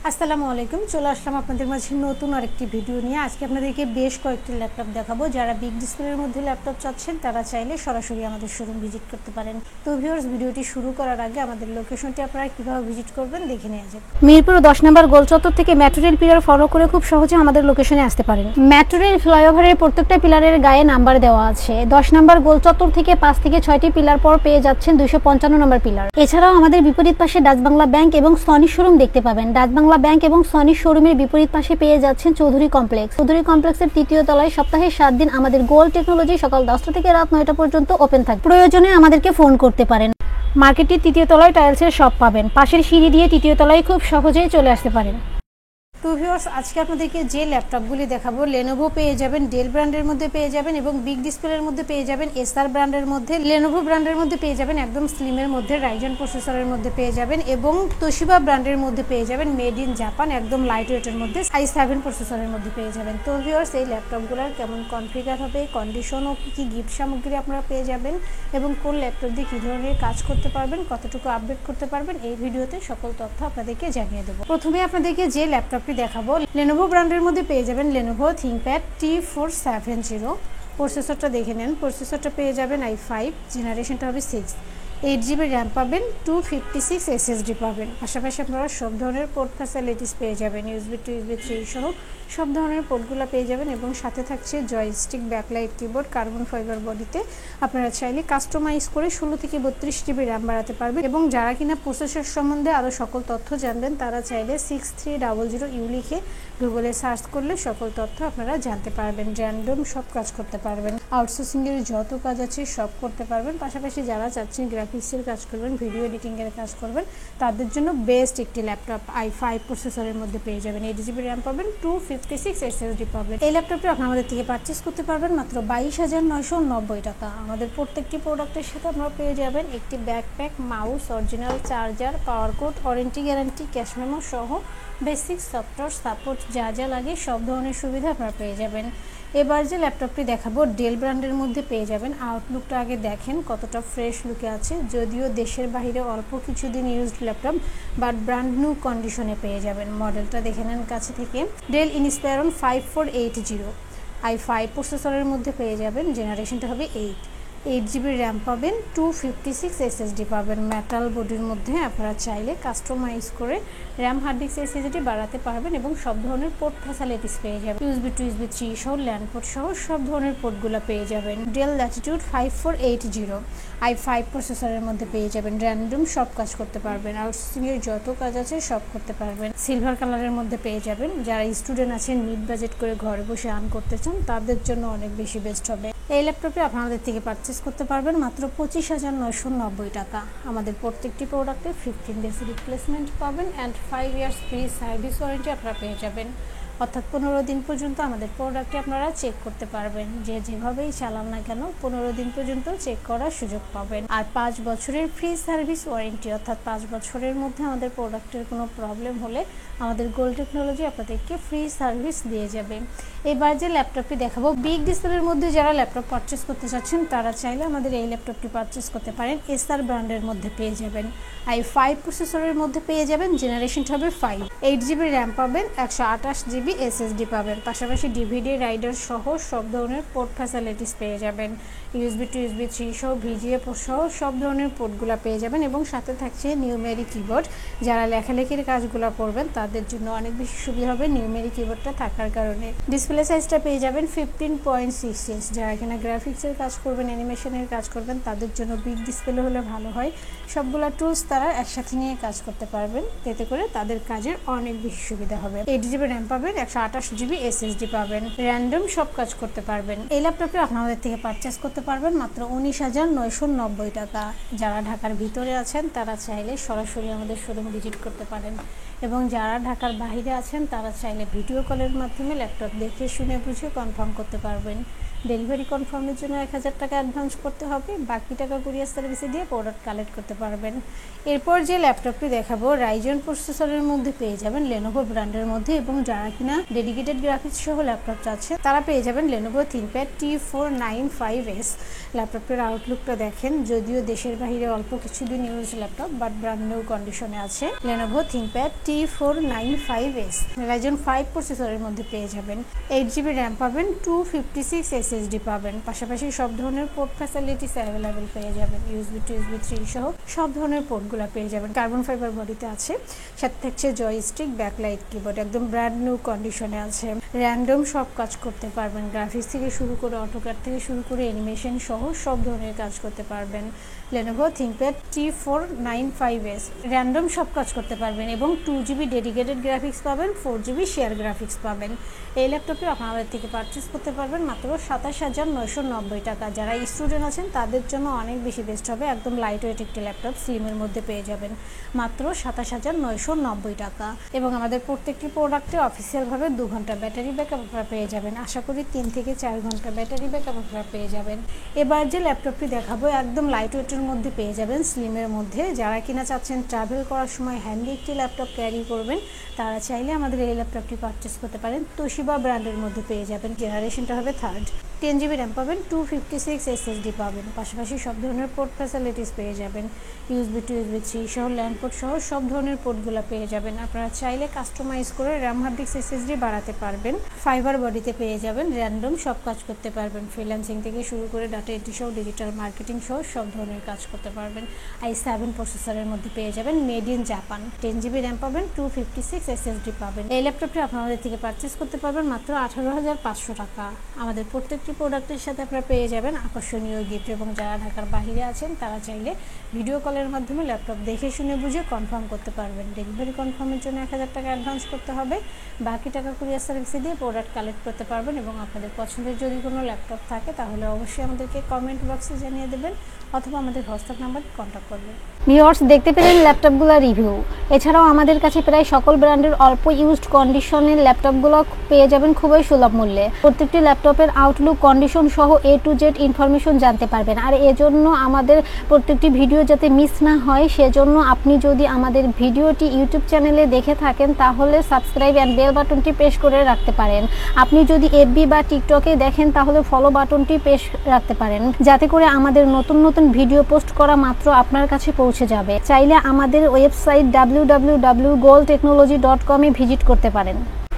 আসসালামু আলাইকুম। চলে আসলাম আপনাদের মাঝে নতুন আরেকটি ভিডিও নিয়ে। আজকে আপনাদেরকে বেশ কয়েকটি ল্যাপটপ দেখাবো। যারা বিগ ডিসপ্লের মধ্যে ল্যাপটপ চাচ্ছেন তারা চাইলে সরাসরি আমাদের শোরুম ভিজিট করতে পারেন। তো ভিউয়ার্স, ভিডিওটি শুরু করার আগে আমাদের লোকেশনটি আপনারা কীভাবে ভিজিট করবেন দেখে নেওয়া যাক। মিরপুর 10 নম্বর গোল চত্বর থেকে মেট্রো রেল পিলার ফলো করে খুব সহজে আমাদের লোকেশনে আসতে পারেন। মেট্রো রেল ফ্লাইওভারের প্রত্যেকটা পিলারের গায়ে নাম্বার দেওয়া আছে। 10 নম্বর গোল চত্বর থেকে 5 থেকে 6টি পিলার পর পেয়ে যাচ্ছেন 255 নম্বর পিলার। এছাড়াও আমাদের বিপরীত পাশে ডাচ বাংলা ব্যাংক এবং সনি শোরুম দেখতে পাবেন। ডাচ বাংলা ব্যাংক এবং সনি শোরুমের বিপরীত পাশে পেয়ে যাচ্ছেন চৌধুরী কমপ্লেক্স। চৌধুরী কমপ্লেক্সের তৃতীয় তলায় সপ্তাহে 7 দিন আমাদের গোল্ড টেকনোলজি সকাল 10টা থেকে রাত 9টা পর্যন্ত ওপেন থাকে। প্রয়োজনে আমাদেরকে ফোন করতে পারেন। মার্কেটটির তৃতীয় তলায় টাইলসের শপ পাবেন। পাশের সিঁড়ি দিয়ে তৃতীয় তলায় খুব সহজেই চলে আসতে পারেন। তো ভিউয়ার্স, আজকে আপনাদেরকে যে ল্যাপটপগুলি দেখাবো, লেনোভো পেয়ে যাবেন, ডেল ব্র্যান্ডের মধ্যে পেয়ে যাবেন এবং বিগ ডিসপ্লের মধ্যে পেয়ে যাবেন, এসআর ব্র্যান্ডের মধ্যে, লেনোভো ব্র্যান্ডের মধ্যে পেয়ে যাবেন, একদম স্লিমের মধ্যে, রাইজেন প্রসেসরের মধ্যে পেয়ে যাবেন এবং তোশিবা ব্র্যান্ডের মধ্যে পেয়ে যাবেন, মেড ইন জাপান, একদম লাইট ওয়েটের মধ্যে, i7 প্রসেসরের মধ্যে পেয়ে যাবেন। তো ভিউয়ার্স, এই ল্যাপটপগুলোর কেমন কনফিগার হবে, কন্ডিশন ও কী গিফট সামগ্রী আপনারা পেয়ে যাবেন এবং কোন ল্যাপটপ দিয়ে কী ধরনের কাজ করতে পারবেন, কতটুকু আপডেট করতে পারবেন, এই ভিডিওতে সকল তথ্য আপনাদেরকে জানিয়ে দেবো। প্রথমে আপনাদেরকে যে ল্যাপটপটি দেখাবো, লেনোভো ব্র্যান্ডের মধ্যে পেয়ে যাবেন লেনোভো থিংকপ্যাড T470। প্রসেসরটা দেখে নেন। প্রসেসরটা পেয়ে যাবেন i5, জেনারেশনটা হবে 6, 8GB র্যাম পাবেন, 256 SSD পাবেন। পাশাপাশি আপনারা সব ধরনের পোর্ট ফ্যাসিলিটিস পেয়ে যাবেন, USB to USB 3 সহ সব ধরনের পোর্টগুলো পেয়ে যাবেন এবং সাথে থাকছে joystick, backlight keyboard, carbon fibre বডিতে। আপনারা চাইলে কাস্টমাইজ করে 16 থেকে 32GB র্যাম বাড়াতে পারবেন এবং যারা কিনা প্রসেসর সম্বন্ধে আরও সকল তথ্য জানবেন তারা চাইলে 6300U লিখে গুগলে সার্চ করলে সকল তথ্য আপনারা জানতে পারবেন। র্যান্ডম সব কাজ করতে পারবেন, আউটসোর্সিংয়ের যত কাজ আছে সব করতে পারবেন। পাশাপাশি যারা চাচ্ছেন গ্রাফিক্সের কাজ করবেন, ভিডিও এডিটিংয়ের কাজ করবেন, তাদের জন্য বেস্ট একটি ল্যাপটপ i5 প্রসেসরের মধ্যে পেয়ে যাবেন। 8GB র্যাম পাবেন, 256 SSD পাবেন। এই ল্যাপটপটি আপনারা আমাদের থেকে পারচেস করতে পারবেন মাত্র 22,990 টাকা। আমাদের প্রত্যেকটি প্রোডাক্টের সাথে আপনারা পেয়ে যাবেন একটি backpack, mouse, original charger, power cord, warranty guarantee, cash memo সহ বেসিক সফটওয়্যার সাপোর্ট যা যা লাগে সব ধরনের সুবিধা আপনারা পেয়ে যাবেন। এবার যে ল্যাপটপটি দেখাবো, ডেল ব্র্যান্ডের মধ্যে পেয়ে যাবেন। আউটলুকটা আগে দেখেন কতটা ফ্রেশ লুকে আছে। যদিও দেশের বাইরে অল্প কিছুদিন used laptop, but brand new কন্ডিশনে পেয়ে যাবেন। মডেলটা দেখে নেন কাছে থেকে। ডেল ইনস্পায়রন 5480 i5 প্রসেসরের মধ্যে পেয়ে যাবেন, জেনারেশনটা হবে 8GB র্যাম পাবেন, 256 SSD পাবেন। মেটাল বডির মধ্যে আপনারা চাইলে কাস্টমাইজ করে র্যাম, হার্ড ডিস্ক, SSD বাড়াতে পারবেন এবং সব ধরনের পোর্ট ফ্যাসিলিটিস পেয়ে যাবেন। USB to USB 3 সহ ল্যান্ড পোর্ট সহ সব ধরনের পোর্টগুলো পেয়ে যাবেন। ডেল ল্যাটিটিউড 5480 i5 প্রসেসরের মধ্যে পেয়ে যাবেন। র্যান্ডম সব কাজ করতে পারবেন, আউটসোর্সিংয়ের যত কাজ আছে সব করতে পারবেন। সিলভার কালারের মধ্যে পেয়ে যাবেন। যারা স্টুডেন্ট আছেন, মিড বাজেট করে ঘরে বসে আর্ন করতে চান, তাদের জন্য অনেক বেশি বেস্ট হবে। এই ল্যাপটপে আপনাদের থেকে পারচেস করতে পারবেন মাত্র 25,990 টাকা। আমাদের প্রত্যেকটি প্রোডাক্টে 15 days রিপ্লেসমেন্ট পাবেন and 5 years free service warranty আপনারা পেয়ে যাবেন। অর্থাৎ 15 দিন পর্যন্ত আমাদের প্রোডাক্টে আপনারা চেক করতে পারবেন। যেভাবেই চালান না কেন 15 দিন পর্যন্ত চেক করার সুযোগ পাবেন। আর 5 বছরের ফ্রি সার্ভিস ওয়ারেন্টি, অর্থাৎ 5 বছরের মধ্যে আমাদের প্রোডাক্টের কোনো প্রবলেম হলে আমাদের গোল্ড টেকনোলজি আপনাদেরকে ফ্রি সার্ভিস দিয়ে যাবে। এবার যে ল্যাপটপটি দেখাবো, বিগ ডিসপ্লের মধ্যে যারা ল্যাপটপ পারচেস করতে চাচ্ছেন তারা চাইলে আমাদের এই ল্যাপটপটি পারচেস করতে পারেন। এসআর ব্র্যান্ডের মধ্যে পেয়ে যাবেন, i5 প্রসেসরের মধ্যে পেয়ে যাবেন, জেনারেশনটা হবে 5, 8GB র্যাম পাবেন, 128GB SSD পাবেন। পাশাপাশি DVD রাইডার সহ সব ধরনের পোর্ট ফ্যাসিলিটিস পেয়ে যাবেন। USB to USB 3 সহ VGA সহ সব ধরনের পোর্টগুলো পেয়ে যাবেন এবং সাথে থাকছে নিউমেরিক কিবোর্ড। যারা লেখালেখির কাজগুলো করবেন তাদের জন্য অনেক বেশি সুবিধা হবে নিউমেরিক কিবোর্ডটা থাকার কারণে। ডিসপ্লে সাইজটা পেয়ে যাবেন 15.6 ইঞ্চ। যারা কিনা গ্রাফিক্সের কাজ করবেন, অ্যানিমেশনের কাজ করবেন, তাদের জন্য বিগ ডিসপ্লে হলে ভালো হয়। সবগুলা টুলস তারা একসাথে নিয়ে কাজ করতে পারবেন, এতে করে তাদের কাজের অনেক বেশি সুবিধা হবে। 8GB র্যাম পাবেন, 128GB SSD পাবেন। র্যান্ডম সব কাজ করতে পারবেন। এই ল্যাপটপটি আপনাদের থেকে পারচেস করতে পারবেন মাত্র 19,990 টাকা। যারা ঢাকার ভিতরে আছেন তারা চাইলে সরাসরি আমাদের শোরুম ভিজিট করতে পারেন এবং যারা ঢাকার বাইরে আছেন তারা চাইলে ভিডিও কলের মাধ্যমে ল্যাপটপ দেখে শুনে বুঝে কনফার্ম করতে পারবেন। ডেলিভারি কনফার্মের জন্য 1000 টাকা অ্যাডভান্স করতে হবে, বাকি টাকা কুরিয়ার সার্ভিসে দিয়ে প্রোডাক্ট কালেক্ট করতে পারবেন। এরপর যে ল্যাপটপটি দেখাবো রাইজন প্রসেসরের মধ্যে পেয়ে যাবেন লেনোভো ব্র্যান্ডের মধ্যে, এবং যারা কিনা ডেডিকেটেড গ্রাফিক্স সহ ল্যাপটপ চাচ্ছে তারা পেয়ে যাবেন লেনোভো থিংকপ্যাড T495S। ল্যাপটপটির আউটলুকটা দেখেন, যদিও দেশের বাইরে অল্প কিছুদিন use laptop but brand new কন্ডিশনে আছে। লেনোভো থিংকপ্যাড T495S রাইজন 5 প্রসেসরের মধ্যে পেয়ে যাবেন। 8GB র্যাম পাবেন, 256 SSD পাবেন, পাশাপাশি সব ধরনের পোর্ট ফ্যাসিলিটিস অ্যাভেলেবেল পেয়ে যাবেন। USB to USB 3 সহ সব ধরনের পোর্টগুলো পেয়ে যাবেন। কার্বন ফাইবার বডিতে আছে, সাথে থাকছে জয়স্টিক, ব্যাকলাইট কিবোর্ড, একদম ব্র্যান্ড নিউ কন্ডিশনে আছে। র্যান্ডম সব কাজ করতে পারবেন, গ্রাফিক্স থেকে শুরু করে অটোক্যাড থেকে শুরু করে অ্যানিমেশন সহ সব ধরনের কাজ করতে পারবেন। লেনোভো থিংকপ্যাড T495S র্যান্ডম সব কাজ করতে পারবেন এবং 2GB ডেডিকেটেড গ্রাফিক্স পাবেন, 4GB শেয়ার গ্রাফিক্স পাবেন। এই ল্যাপটপটি আপনাদের থেকে পারচেস করতে পারবেন মাত্র 27,990 টাকা। যারা স্টুডেন্ট আছেন তাদের জন্য অনেক বেশি বেস্ট হবে, একদম লাইট ওয়েট একটি ল্যাপটপ স্লিমের মধ্যে পেয়ে যাবেন মাত্র 27,990 টাকা। এবং আমাদের প্রত্যেকটি প্রোডাক্টে অফিসিয়ালভাবে 2 ঘন্টা ব্যাটারি ব্যাকআপ আপনারা পেয়ে যাবেন, আশা করি 3 থেকে 4 ঘন্টা ব্যাটারি ব্যাকআপ আপনারা পেয়ে যাবেন। এবার যে ল্যাপটপটি দেখাবো একদম লাইট ওয়েটের মধ্যে পেয়ে যাবেন, স্লিমের মধ্যে। যারা কিনা চাচ্ছেন ট্রাভেল করার সময় হ্যান্ডি একটি ল্যাপটপ ক্যারি করবেন তারা চাইলে আমাদের এই ল্যাপটপটি পারচেস করতে পারেন। তোশিবা ব্র্যান্ডের মধ্যে পেয়ে যাবেন, জেনারেশনটা হবে 3rd। 10GB র্যাম পাবেন, 256 SSD পাবেন, পাশাপাশি সব ধরনের পোর্ট ফ্যাসিলিটিস পেয়ে যাবেন। USB to USB 3 সহ ল্যান্ড পোর্ট সহ সব ধরনের পোর্টগুলো পেয়ে যাবেন। আপনারা চাইলে কাস্টমাইজ করে র্যাম হার্ড ডিস্ক SSD বাড়াতে পারবেন। ফাইবার বডিতে পেয়ে যাবেন, র্যান্ডম সব কাজ করতে পারবেন, ফ্রিল্যান্সিং থেকে শুরু করে ডাটা এন্ট্রি সহ ডিজিটাল মার্কেটিং সহ সব ধরনের কাজ করতে পারবেন। i7 প্রসেসরের মধ্যে পেয়ে যাবেন, made in Japan. 10GB RAM পাবেন, 256 SSD পাবেন। এই ল্যাপটপটি আপনাদের থেকে পারচেস করতে পারবেন মাত্র 18,500 টাকা। আমাদের প্রত্যেকটি প্রোডাক্টের সাথে আপনারা পেয়ে যাবেন আকর্ষণীয় গিফট, এবং যারা ঢাকার বাইরে আছেন তারা চাইলে ভিডিও কলের মাধ্যমে ল্যাপটপ দেখে শুনে বুঝে কনফার্ম করতে পারবেন। ডেলিভারি কনফার্মের জন্য 1000 টাকা অ্যাডভান্স করতে হবে, বাকি টাকা কুরিয়ার সার্ভিসে দিয়ে প্রোডাক্ট কালেক্ট করতে পারবেন। এবং আপনাদের পছন্দের যদি কোনো ল্যাপটপ থাকে তাহলে অবশ্যই আমাদেরকে কমেন্ট বক্সে জানিয়ে দেবেন অথবা আমাদের হোয়াটসঅ্যাপ নাম্বারে কন্ট্যাক্ট করবেন। ভিউয়ার্স, দেখতে পেলেন ল্যাপটপগুলোর রিভিউ। এছাড়াও আমাদের কাছে প্রায় সকল ব্র্যান্ডের অল্প ইউজড কন্ডিশনের ল্যাপটপগুলো পেয়ে যাবেন খুবই সুলভ মূল্যে। প্রত্যেকটি ল্যাপটপের আউটলুক, কন্ডিশন সহ A to Z ইনফরমেশন জানতে পারবেন। আর এজন্য আমাদের প্রত্যেকটি ভিডিও যাতে মিস না হয় সেজন্য আপনি যদি আমাদের ভিডিওটি ইউটিউব চ্যানেলে দেখে থাকেন তাহলে সাবস্ক্রাইব অ্যান্ড বেল বাটনটি প্রেস করে রাখতে পারেন। আপনি যদি FB বা টিকটকে দেখেন তাহলে ফলো বাটনটি প্রেস রাখতে পারেন, যাতে করে আমাদের নতুন নতুন ভিডিও পোস্ট করা মাত্র আপনার কাছে পৌঁছে যাবে। চাইলে আমাদের ওয়েবসাইট www.goldtechnology.com এ ভিজিট করতে পারেন।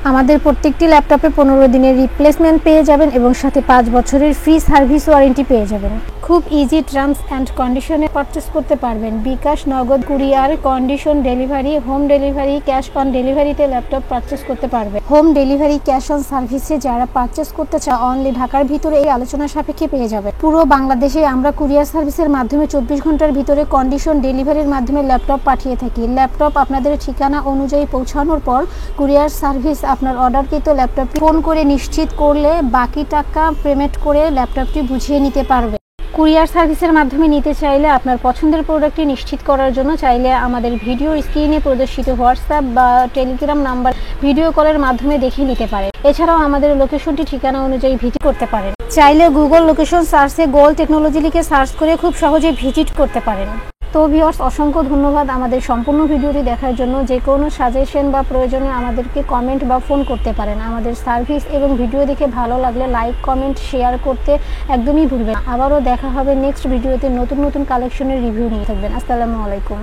আমাদের প্রত্যেকটি ল্যাপটপে 15 দিনের রিপ্লেসমেন্ট পেয়ে যাবেন এবং সাথে 5 বছরের ফ্রি সার্ভিস ওয়ারেন্টি পেয়ে যাবেন। খুব ইজি টার্মস অ্যান্ড কন্ডিশনে পারচেস করতে পারবেন। বিকাশ, নগদ, courier, condition delivery, home delivery, cash on ডেলিভারিতে ল্যাপটপ পারচেস করতে পারবেন। হোম ডেলিভারি, ক্যাশ অন সার্ভিসে যারা পারচেস করতে চায় অনলি ঢাকার ভিতরে এই আলোচনা সাপেক্ষে পেয়ে যাবে। পুরো বাংলাদেশে আমরা কুরিয়ার সার্ভিসের মাধ্যমে 24 ঘন্টার ভিতরে কন্ডিশন ডেলিভারির মাধ্যমে ল্যাপটপ পাঠিয়ে থাকি। ল্যাপটপ আপনাদের ঠিকানা অনুযায়ী পৌঁছানোর পর কুরিয়ার সার্ভিস আপনার অর্ডারকৃত ল্যাপটপটি ফোন করে নিশ্চিত করলে বাকি টাকা পেমেন্ট করে ল্যাপটপটি বুঝিয়ে নিতে পারবে। কুরিয়ার সার্ভিসের মাধ্যমে নিতে চাইলে আপনার পছন্দের প্রোডাক্টটি নিশ্চিত করার জন্য চাইলে আমাদের ভিডিও স্ক্রিনে প্রদর্শিত হোয়াটসঅ্যাপ বা টেলিগ্রাম নাম্বার ভিডিও কলের মাধ্যমে দেখে নিতে পারেন। এছাড়াও আমাদের লোকেশনটি ঠিকানা অনুযায়ী ভিজিট করতে পারেন। চাইলে গুগল লোকেশন সার্চে গোল্ড টেকনোলজি লিখে সার্চ করে খুব সহজে ভিজিট করতে পারেন। তো ভিউয়ার্স, অসংখ্য ধন্যবাদ আমাদের সম্পূর্ণ ভিডিওটি দেখার জন্য। যে কোনো সাজেশন বা প্রয়োজনে আমাদেরকে কমেন্ট বা ফোন করতে পারেন। আমাদের সার্ভিস এবং ভিডিও দেখে ভালো লাগলে লাইক, কমেন্ট, শেয়ার করতে একদমই ভুলবেন না। আবারও দেখা হবে নেক্সট ভিডিওতে নতুন নতুন কালেকশনের রিভিউ নিয়ে। থাকবেন। আসসালামু আলাইকুম।